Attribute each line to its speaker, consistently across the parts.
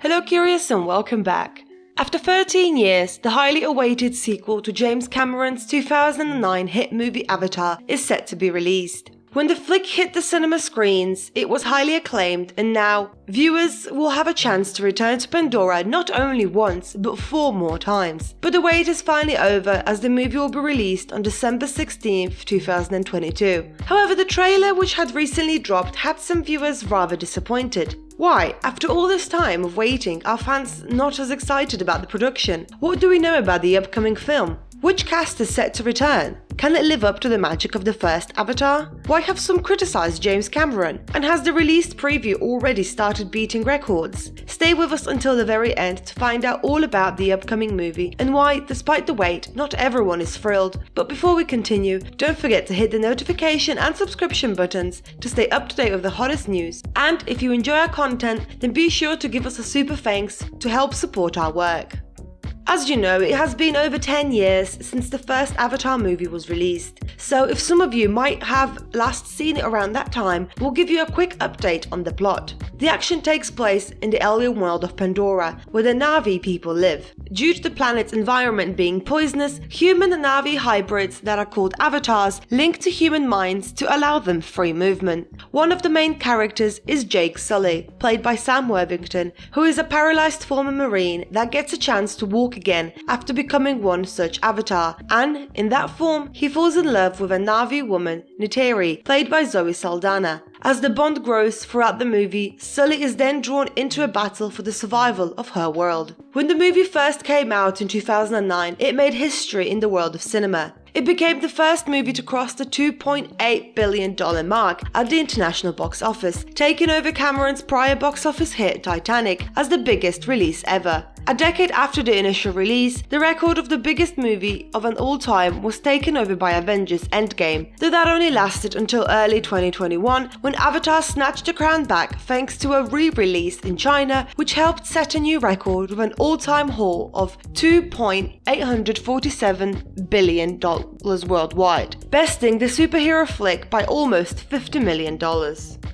Speaker 1: Hello Curious and welcome back. After 13 years, the highly awaited sequel to James Cameron's 2009 hit movie Avatar is set to be released. When the flick hit the cinema screens, it was highly acclaimed, and now viewers will have a chance to return to Pandora not only once but 4 more times. But the wait is finally over, as the movie will be released on December 16th, 2022. However, the trailer, which had recently dropped, had some viewers rather disappointed. Why, after all this time of waiting, are fans not as excited about the production? What do we know about the upcoming film? Which cast is set to return? Can it live up to the magic of the first Avatar? Why have some criticized James Cameron? And has the released preview already started beating records? Stay with us until the very end to find out all about the upcoming movie and why, despite the wait, not everyone is thrilled. But before we continue, don't forget to hit the notification and subscription buttons to stay up to date with the hottest news. And if you enjoy our content, then be sure to give us a super thanks to help support our work. As you know, it has been over 10 years since the first Avatar movie was released, so if some of you might have last seen it around that time, we'll give you a quick update on the plot. The action takes place in the alien world of Pandora, where the Na'vi people live. Due to the planet's environment being poisonous, human and Na'vi hybrids that are called avatars link to human minds to allow them free movement. One of the main characters is Jake Sully, played by Sam Worthington, who is a paralyzed former Marine that gets a chance to walk again after becoming one such avatar, and in that form he falls in love with a Na'vi woman, Neytiri, played by Zoe Saldana. As the bond grows throughout the movie, Sully is then drawn into a battle for the survival of her world. When the movie first came out in 2009, it made history in the world of cinema. It became the first movie to cross the $2.8 billion mark at the international box office, taking over Cameron's prior box office hit Titanic as the biggest release ever. A decade after the initial release, the record of the biggest movie of an all-time was taken over by Avengers Endgame, though that only lasted until early 2021 when Avatar snatched the crown back thanks to a re-release in China, which helped set a new record with an all-time haul of $2.847 billion worldwide, besting the superhero flick by almost $50 million.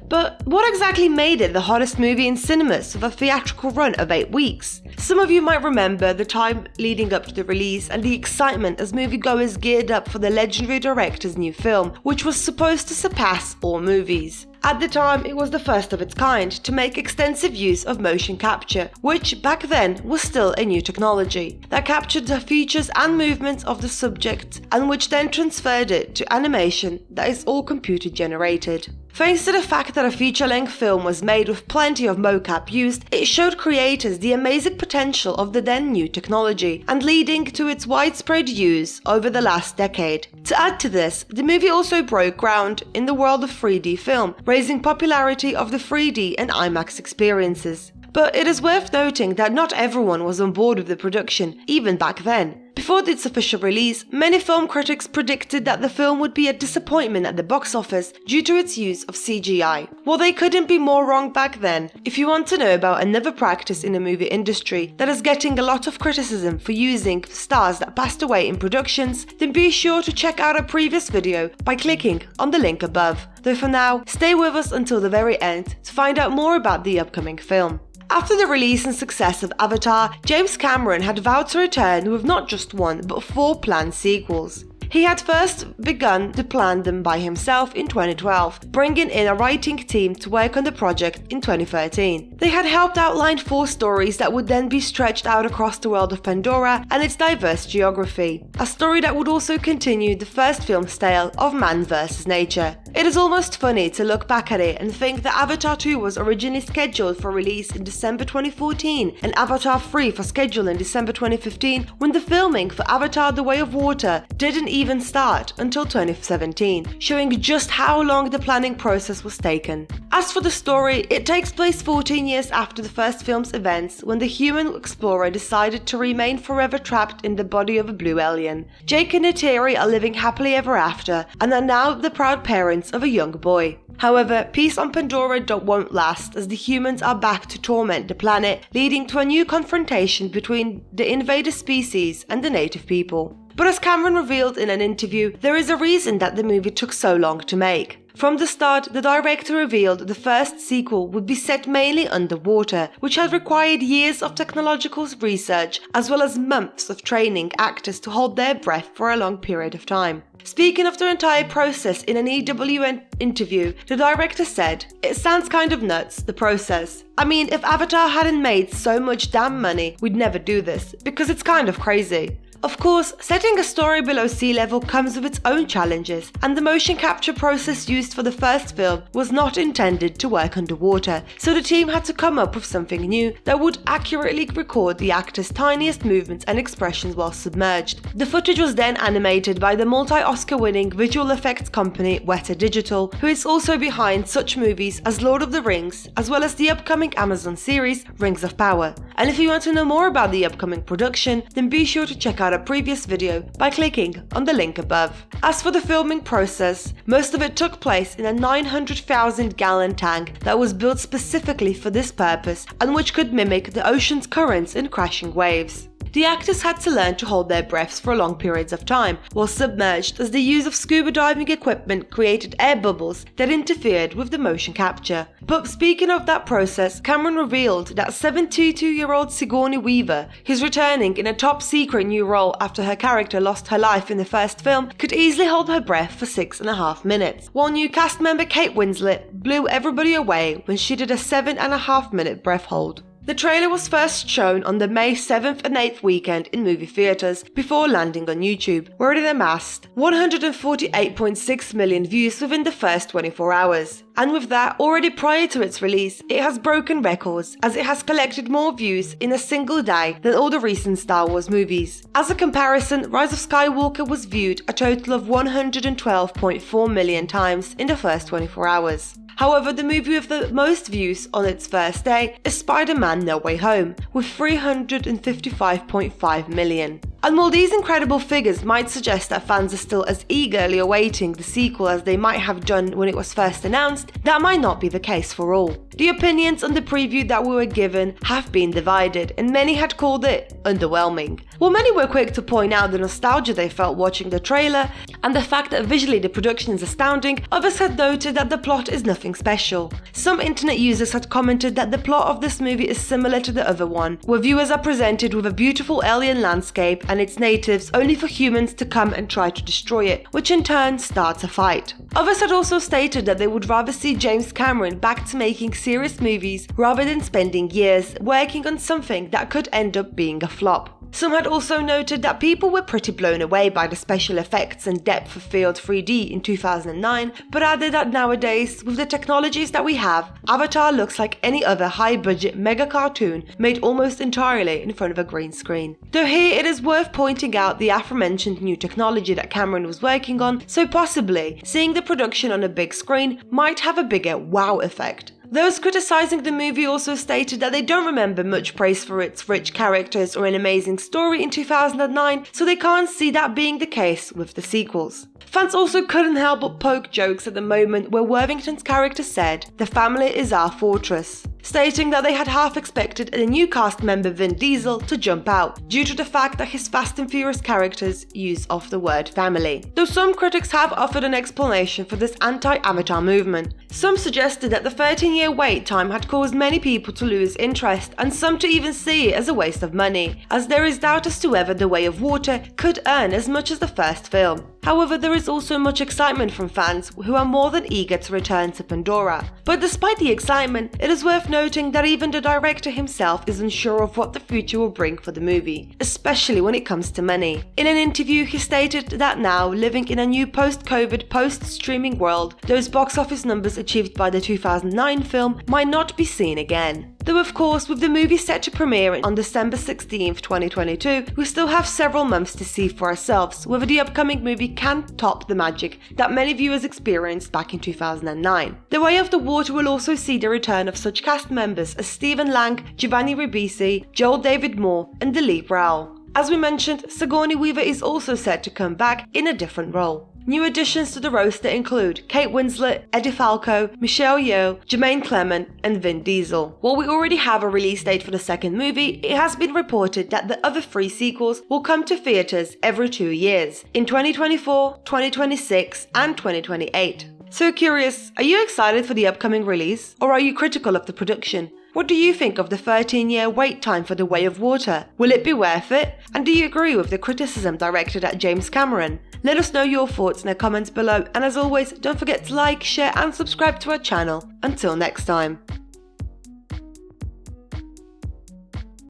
Speaker 1: But what exactly made it the hottest movie in cinemas with a theatrical run of 8 weeks? Some of you might remember the time leading up to the release and the excitement as moviegoers geared up for the legendary director's new film, which was supposed to surpass all movies. At the time, it was the first of its kind to make extensive use of motion capture, which back then was still a new technology that captured the features and movements of the subject and which then transferred it to animation that is all computer generated. Thanks to the fact that a feature-length film was made with plenty of mocap used, it showed creators the amazing potential of the then new technology and leading to its widespread use over the last decade. To add to this, the movie also broke ground in the world of 3D film, raising popularity of the 3D and IMAX experiences. But it is worth noting that not everyone was on board with the production, even back then. Before its official release, many film critics predicted that the film would be a disappointment at the box office due to its use of CGI. Well, they couldn't be more wrong back then. If you want to know about another practice in the movie industry that is getting a lot of criticism for using stars that passed away in productions, then be sure to check out our previous video by clicking on the link above. Though for now, stay with us until the very end to find out more about the upcoming film. After the release and success of Avatar, James Cameron had vowed to return with not just 1 but 4 planned sequels. He had first begun to plan them by himself in 2012, bringing in a writing team to work on the project in 2013. They had helped outline 4 stories that would then be stretched out across the world of Pandora and its diverse geography, a story that would also continue the first film's tale of man versus nature. It is almost funny to look back at it and think that Avatar 2 was originally scheduled for release in December 2014 and Avatar 3 for schedule in December 2015, when the filming for Avatar The Way of Water didn't even start until 2017, showing just how long the planning process was taken. As for the story, it takes place 14 years after the first film's events, when the human explorer decided to remain forever trapped in the body of a blue alien. Jake and Neytiri are living happily ever after and are now the proud parents of a young boy. However, peace on Pandora won't last, as the humans are back to torment the planet, leading to a new confrontation between the invader species and the native people. But as Cameron revealed in an interview, there is a reason that the movie took so long to make. From the start, the director revealed the first sequel would be set mainly underwater, which had required years of technological research as well as months of training actors to hold their breath for a long period of time. Speaking of the entire process in an EWN interview, the director said, "It sounds kind of nuts, the process. I mean, if Avatar hadn't made so much damn money, we'd never do this, because it's kind of crazy." Of course, setting a story below sea level comes with its own challenges, and the motion capture process used for the first film was not intended to work underwater, so the team had to come up with something new that would accurately record the actors' tiniest movements and expressions while submerged. The footage was then animated by the multi-Oscar-winning visual effects company Weta Digital, who is also behind such movies as Lord of the Rings, as well as the upcoming Amazon series Rings of Power. And if you want to know more about the upcoming production, then be sure to check out a previous video by clicking on the link above. As for the filming process, most of it took place in a 900,000-gallon tank that was built specifically for this purpose and which could mimic the ocean's currents and crashing waves. The actors had to learn to hold their breaths for long periods of time while submerged, as the use of scuba diving equipment created air bubbles that interfered with the motion capture. But speaking of that process, Cameron revealed that 72-year-old Sigourney Weaver, who's returning in a top-secret new role after her character lost her life in the first film, could easily hold her breath for 6.5 minutes, while new cast member Kate Winslet blew everybody away when she did a 7.5-minute breath hold. The trailer was first shown on the May 7th and 8th weekend in movie theaters before landing on YouTube, where it amassed 148.6 million views within the first 24 hours. And with that, already prior to its release, it has broken records as it has collected more views in a single day than all the recent Star Wars movies. As a comparison, Rise of Skywalker was viewed a total of 112.4 million times in the first 24 hours. However, the movie with the most views on its first day is Spider-Man No Way Home, with 355.5 million. And while these incredible figures might suggest that fans are still as eagerly awaiting the sequel as they might have done when it was first announced, that might not be the case for all. The opinions on the preview that we were given have been divided, and many had called it underwhelming. While many were quick to point out the nostalgia they felt watching the trailer and the fact that visually the production is astounding, others had noted that the plot is nothing special. Some internet users had commented that the plot of this movie is similar to the other one, where viewers are presented with a beautiful alien landscape and its natives only for humans to come and try to destroy it, which in turn starts a fight. Others had also stated that they would rather see James Cameron back to making serious movies rather than spending years working on something that could end up being a flop. Some had also noted that people were pretty blown away by the special effects and depth of field 3D in 2009, but added that nowadays, with the technologies that we have, Avatar looks like any other high-budget mega cartoon made almost entirely in front of a green screen. Though here it is worth pointing out the aforementioned new technology that Cameron was working on, so possibly seeing the production on a big screen might have a bigger wow effect. Those criticizing the movie also stated that they don't remember much praise for its rich characters or an amazing story in 2009, so they can't see that being the case with the sequels. Fans also couldn't help but poke jokes at the moment where Worthington's character said, "The family is our fortress," stating that they had half expected a new cast member Vin Diesel to jump out, due to the fact that his Fast and Furious characters use of the word family. Though some critics have offered an explanation for this anti-Avatar movement. Some suggested that the 13-year wait time had caused many people to lose interest, and some to even see it as a waste of money, as there is doubt as to whether The Way of Water could earn as much as the first film. However, there is also much excitement from fans who are more than eager to return to Pandora. But despite the excitement, it is worth noting that even the director himself is unsure of what the future will bring for the movie, especially when it comes to money. In an interview, he stated that now, living in a new post-COVID, post-streaming world, those box office numbers achieved by the 2009 film might not be seen again. Though of course, with the movie set to premiere on December 16th, 2022, we still have several months to see for ourselves whether the upcoming movie can top the magic that many viewers experienced back in 2009. The Way of the Water will also see the return of such cast members as Stephen Lang, Giovanni Ribisi, Joel David Moore, and Dilip Rao. As we mentioned, Sigourney Weaver is also set to come back in a different role. New additions to the roster include Kate Winslet, Eddie Falco, Michelle Yeoh, Jermaine Clement, and Vin Diesel. While we already have a release date for the second movie, it has been reported that the other 3 sequels will come to theaters every 2 years, in 2024, 2026, and 2028. So curious, are you excited for the upcoming release, or are you critical of the production? What do you think of the 13-year wait time for The Way of Water? Will it be worth it? And do you agree with the criticism directed at James Cameron? Let us know your thoughts in the comments below, and as always, don't forget to like, share and subscribe to our channel. Until next time.